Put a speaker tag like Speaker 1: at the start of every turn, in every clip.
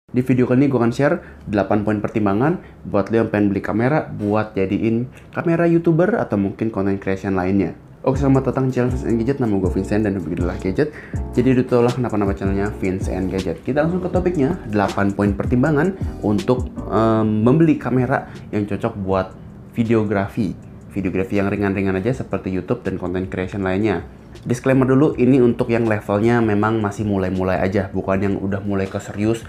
Speaker 1: Di video kali ini gue akan share 8 poin pertimbangan buat lo yang pengen beli kamera buat jadiin kamera YouTuber atau mungkin content creation lainnya. Oke, selamat datang di channel Vince and Gadget. Nama gue Vincent dan begitulah Gadget. Jadi ditolak nama channelnya Vince and Gadget. Kita langsung ke topiknya, 8 poin pertimbangan untuk membeli kamera yang cocok buat videografi. Videografi yang ringan-ringan aja seperti YouTube dan content creation lainnya. Disclaimer dulu, ini untuk yang levelnya memang masih mulai-mulai aja, bukan yang udah mulai ke serius,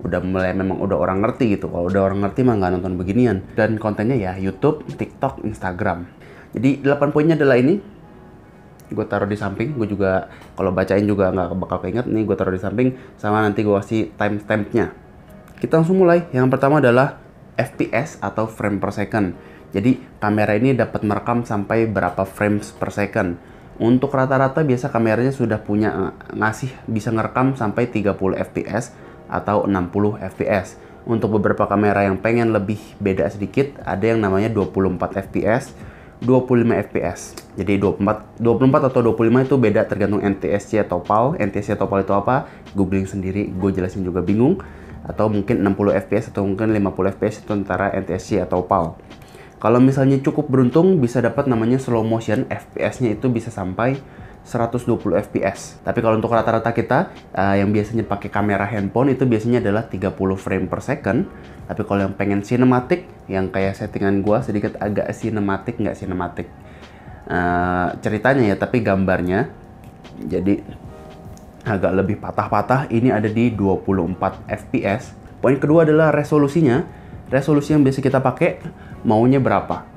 Speaker 1: udah mulai memang udah orang ngerti gitu. Kalau udah orang ngerti mah nggak nonton beginian. Dan kontennya ya YouTube, TikTok, Instagram. Jadi 8 poinnya adalah ini. Gue taruh di samping. Gue juga kalau bacain juga nggak bakal keinget. Nih gue taruh di samping sama nanti gue kasih timestampnya. Kita langsung mulai. Yang pertama adalah FPS atau frame per second. Jadi kamera ini dapat merekam sampai berapa frames per second. Untuk rata-rata biasa kameranya sudah punya bisa ngerekam sampai 30 fps atau 60 fps. Untuk beberapa kamera yang pengen lebih beda sedikit, ada yang namanya 24 fps, 25 fps. Jadi 24 atau 25 itu beda tergantung NTSC atau PAL. NTSC atau PAL itu apa? Googling sendiri, gue jelasin juga bingung. Atau mungkin 60 fps atau mungkin 50 fps itu antara NTSC atau PAL. Kalau misalnya cukup beruntung bisa dapat namanya slow motion, fps-nya itu bisa sampai 120 fps. Tapi kalau untuk rata-rata kita yang biasanya pakai kamera handphone itu biasanya adalah 30 frame per second. Tapi kalau yang pengen cinematic, yang kayak settingan gua sedikit agak cinematic, nggak cinematic ceritanya ya, tapi gambarnya jadi agak lebih patah-patah, ini ada di 24 fps. Poin kedua adalah resolusinya. Resolusi yang biasa kita pakai maunya berapa?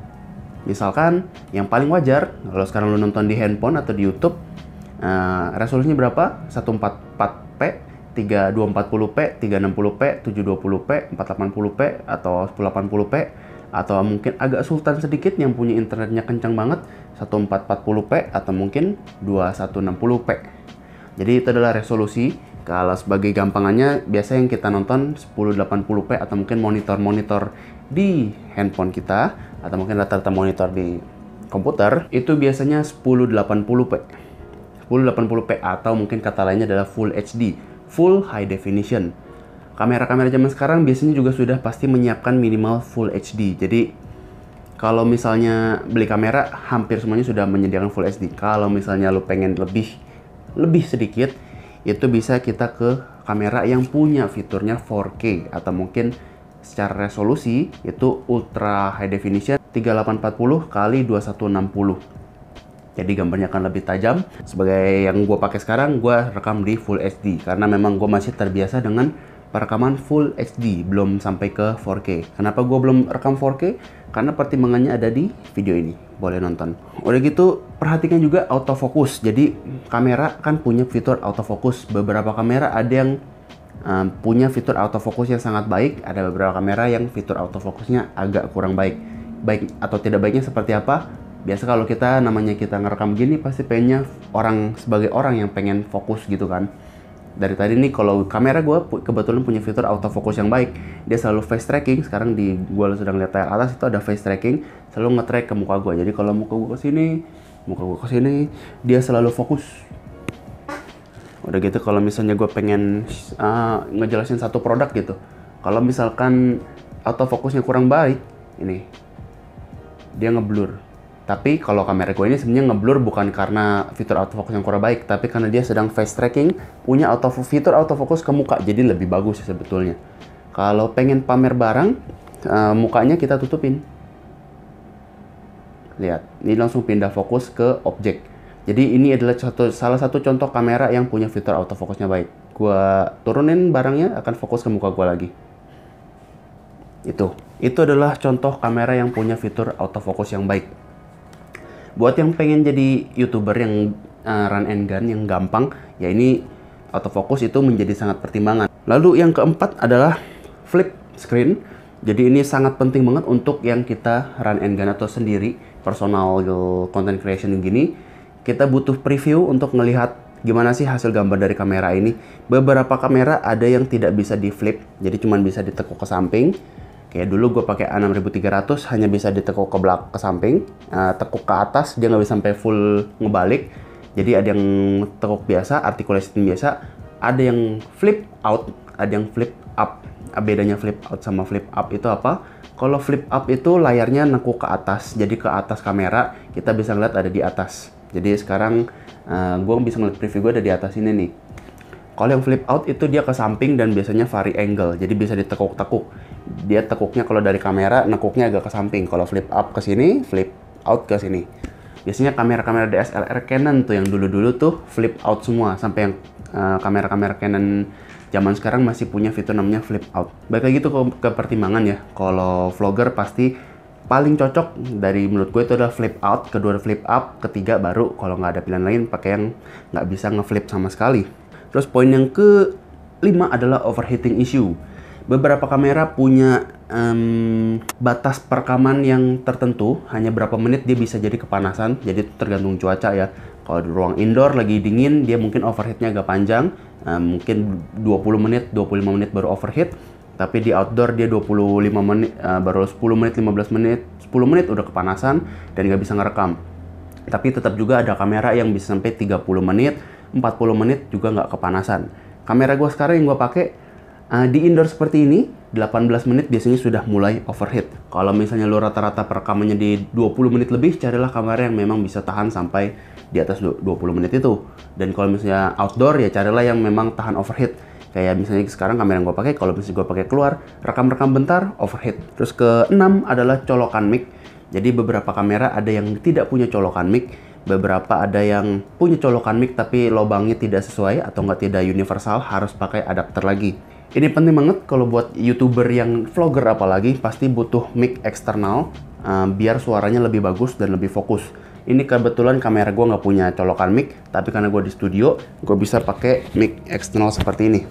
Speaker 1: Misalkan yang paling wajar, kalau sekarang lu nonton di handphone atau di YouTube, resolusinya berapa? 144p, 3240p, 360p, 720p, 480p, atau 1080p, atau mungkin agak sultan sedikit yang punya internetnya kencang banget, 1440p, atau mungkin 2160p. Jadi itu adalah resolusi. Kalau sebagai gampangannya, biasa yang kita nonton 1080p atau mungkin monitor-monitor di handphone kita, atau mungkin rata-rata monitor di komputer, itu biasanya 1080p. 1080p atau mungkin kata lainnya adalah Full HD, Full High Definition. Kamera-kamera zaman sekarang biasanya juga sudah pasti menyiapkan minimal Full HD. Jadi kalau misalnya beli kamera, hampir semuanya sudah menyediakan Full HD. Kalau misalnya lo pengen lebih sedikit, itu bisa kita ke kamera yang punya fiturnya 4K atau mungkin secara resolusi itu ultra high definition 3840 x 2160. Jadi gambarnya akan lebih tajam. Sebagai yang gue pakai sekarang, gue rekam di Full HD karena memang gue masih terbiasa dengan perekaman Full HD, belum sampai ke 4K. Kenapa gue belum rekam 4K? Karena pertimbangannya ada di video ini, boleh nonton. Udah gitu, perhatikan juga autofocus. Jadi kamera kan punya fitur autofocus. Beberapa kamera ada yang punya fitur autofocus yang sangat baik, ada beberapa kamera yang fitur autofocusnya agak kurang baik. Baik atau tidak baiknya seperti apa? Biasa kalau kita ngerekam gini pasti pengennya sebagai orang yang pengen fokus gitu kan. Dari tadi nih kalau kamera gue kebetulan punya fitur autofocus yang baik. Dia selalu face tracking. Sekarang gue sedang lihat layar atas itu ada face tracking, selalu nge-track ke muka gue. Jadi kalau muka gue ke sini, dia selalu fokus. Udah gitu kalau misalnya gue pengen ngejelasin satu produk gitu, kalau misalkan autofokusnya kurang baik, ini dia ngeblur. Tapi kalau kamera gue ini sebenarnya ngeblur bukan karena fitur autofocus yang kurang baik, tapi karena dia sedang face tracking, punya fitur autofocus ke muka, jadi lebih bagus sebetulnya. Kalau pengen pamer barang, mukanya kita tutupin. Lihat, ini langsung pindah fokus ke objek. Jadi ini adalah salah satu contoh kamera yang punya fitur autofokusnya baik. Gua turunin barangnya, akan fokus ke muka gua lagi. Itu adalah contoh kamera yang punya fitur autofokus yang baik. Buat yang pengen jadi YouTuber yang run and gun, yang gampang, ya ini autofokus itu menjadi sangat pertimbangan. Lalu yang keempat adalah flip screen. Jadi ini sangat penting banget untuk yang kita run and gun atau sendiri, personal content creation gini. Kita butuh preview untuk melihat gimana sih hasil gambar dari kamera ini. Beberapa kamera ada yang tidak bisa di flip, jadi cuma bisa ditekuk ke samping. Kayak dulu gue pakai A6300 hanya bisa ditekuk ke samping, tekuk ke atas dia nggak bisa sampai full ngebalik. Jadi ada yang tekuk biasa, articulation biasa, ada yang flip out, ada yang flip up. Bedanya flip out sama flip up itu apa? Kalau flip up itu layarnya nekuk ke atas, jadi ke atas kamera kita bisa ngeliat ada di atas. Jadi sekarang gue bisa ngeliat preview gue ada di atas ini nih. Kalau yang flip out itu dia ke samping dan biasanya vari angle, jadi bisa ditekuk-tekuk. Dia tekuknya kalau dari kamera, nekuknya agak ke samping. Kalau flip up ke sini, flip out ke sini. Biasanya kamera-kamera DSLR Canon tuh yang dulu-dulu tuh flip out semua, sampai yang kamera-kamera Canon zaman sekarang masih punya fitur namanya flip out. Baik lagi tuh ke pertimbangan ya. Kalau vlogger pasti paling cocok dari menurut gue itu adalah flip out, kedua flip up, ketiga baru kalau nggak ada pilihan lain pakai yang nggak bisa ngeflip sama sekali. Terus poin yang kelima adalah overheating issue. Beberapa kamera punya batas perekaman yang tertentu, hanya berapa menit dia bisa jadi kepanasan, jadi itu tergantung cuaca ya. Kalau di ruang indoor lagi dingin, dia mungkin overheatnya agak panjang, mungkin 20 menit, 25 menit baru overheat. Tapi di outdoor dia 25 menit, baru 10 menit, 15 menit, 10 menit udah kepanasan dan nggak bisa ngerekam. Tapi tetap juga ada kamera yang bisa sampai 30 menit, 40 menit juga nggak kepanasan. Kamera gue sekarang yang gue pakai di indoor seperti ini, 18 menit biasanya sudah mulai overheat. Kalau misalnya lo rata-rata perekamannya di 20 menit lebih, carilah kamera yang memang bisa tahan sampai di atas 20 menit itu. Dan kalau misalnya outdoor, ya carilah yang memang tahan overheat. Kayak misalnya sekarang kamera yang gue pakai, kalau misalnya gue pakai keluar, rekam-rekam bentar, overheat. Terus ke-6 adalah colokan mic. Jadi beberapa kamera ada yang tidak punya colokan mic, beberapa ada yang punya colokan mic tapi lubangnya tidak sesuai atau tidak universal, harus pakai adapter lagi. Ini penting banget kalau buat YouTuber yang vlogger apalagi, pasti butuh mic eksternal biar suaranya lebih bagus dan lebih fokus. Ini kebetulan kamera gue nggak punya colokan mic, tapi karena gue di studio, gue bisa pakai mic eksternal seperti ini.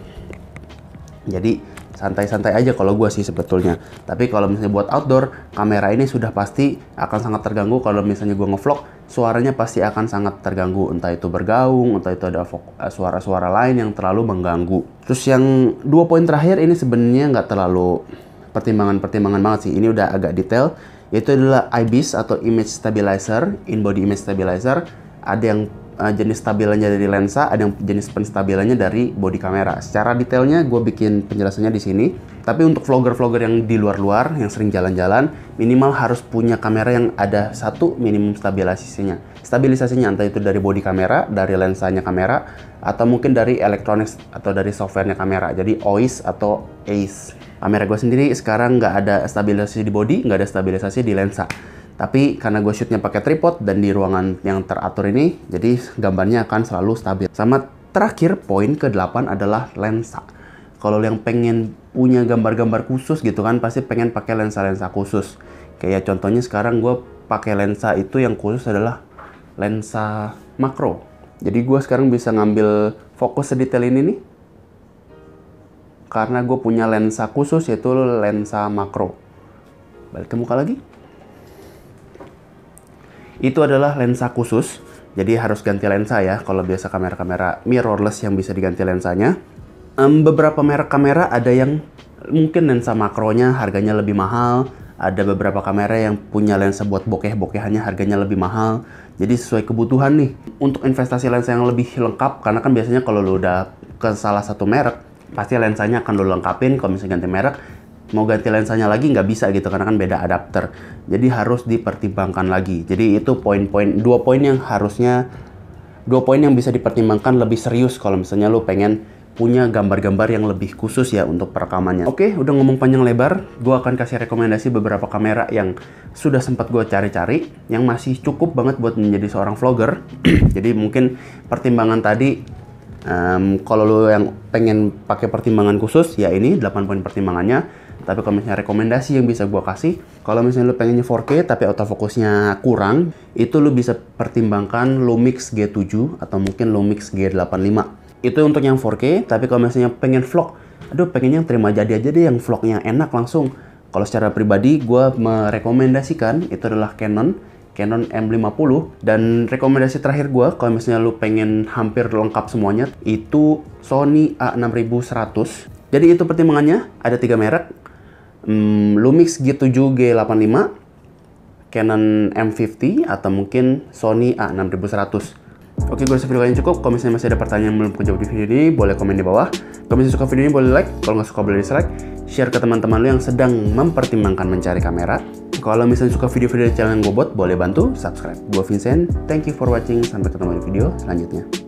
Speaker 1: Jadi santai-santai aja kalau gue sih sebetulnya. Tapi kalau misalnya buat outdoor, kamera ini sudah pasti akan sangat terganggu. Kalau misalnya gue ngevlog, suaranya pasti akan sangat terganggu. Entah itu bergaung, entah itu ada suara-suara lain yang terlalu mengganggu. Terus yang 2 poin terakhir ini sebenarnya nggak terlalu pertimbangan banget sih. Ini udah agak detail. Yaitu adalah IBIS atau Image Stabilizer, In-Body Image Stabilizer. Ada yang jenis stabilannya dari lensa, ada yang jenis penstabilannya dari body kamera. Secara detailnya gue bikin penjelasannya di sini. Tapi untuk vlogger-vlogger yang di luar-luar, yang sering jalan-jalan, minimal harus punya kamera yang ada satu minimum stabilisasinya. Stabilisasinya entah itu dari body kamera, dari lensanya kamera, atau mungkin dari electronics atau dari softwarenya kamera. Jadi OIS atau ACE. Kamera gue sendiri sekarang nggak ada stabilisasi di body, nggak ada stabilisasi di lensa. Tapi karena gue shootnya pakai tripod dan di ruangan yang teratur ini, jadi gambarnya akan selalu stabil. Sama terakhir, poin ke-8 adalah lensa. Kalau yang pengen punya gambar-gambar khusus gitu kan, pasti pengen pakai lensa-lensa khusus. Kayak contohnya sekarang gue pakai lensa itu yang khusus adalah lensa makro. Jadi gue sekarang bisa ngambil fokus sedetail ini nih, karena gue punya lensa khusus yaitu lensa makro. Balik ke muka lagi. Itu adalah lensa khusus, jadi harus ganti lensa ya. Kalau biasa kamera-kamera mirrorless yang bisa diganti lensanya. Beberapa merek kamera ada yang mungkin lensa makronya harganya lebih mahal. Ada beberapa kamera yang punya lensa buat bokeh-bokehannya harganya lebih mahal. Jadi sesuai kebutuhan nih. Untuk investasi lensa yang lebih lengkap, karena kan biasanya kalau lo udah ke salah satu merek, pasti lensanya akan lo lengkapin. Kalau misalnya ganti merek, mau ganti lensanya lagi nggak bisa gitu, karena kan beda adapter. Jadi harus dipertimbangkan lagi. Jadi itu dua poin yang bisa dipertimbangkan lebih serius kalau misalnya lo pengen punya gambar-gambar yang lebih khusus ya untuk perekamannya. Oke, udah ngomong panjang lebar, gue akan kasih rekomendasi beberapa kamera yang sudah sempat gue cari-cari, yang masih cukup banget buat menjadi seorang vlogger. Jadi mungkin pertimbangan tadi, kalau lo yang pengen pakai pertimbangan khusus, ya ini 8 poin pertimbangannya. Tapi kalau misalnya rekomendasi yang bisa gue kasih, kalau misalnya lo pengennya 4K tapi autofokusnya kurang, itu lo bisa pertimbangkan Lumix G7 atau mungkin Lumix G85. Itu untuk yang 4K, tapi kalau misalnya pengen vlog, aduh pengen yang terima jadi aja deh, yang vlognya enak langsung. Kalau secara pribadi, gue merekomendasikan itu adalah Canon M50. Dan rekomendasi terakhir gue, kalau misalnya lo pengen hampir lengkap semuanya, itu Sony A6100. Jadi itu pertimbangannya, ada 3 merek. Lumix G7 G85, Canon M50, atau mungkin Sony A6100. Oke, gue rasa video kalian cukup. Kalau misalnya masih ada pertanyaan yang belum kejawab di video ini, boleh komen di bawah. Kalau misalnya suka video ini boleh like, kalau nggak suka boleh dislike. Share ke teman-teman lo yang sedang mempertimbangkan mencari kamera. Kalau misalnya suka video-video channel yang gue buat, boleh bantu subscribe. Gue Vincent, thank you for watching. Sampai ketemu di video selanjutnya.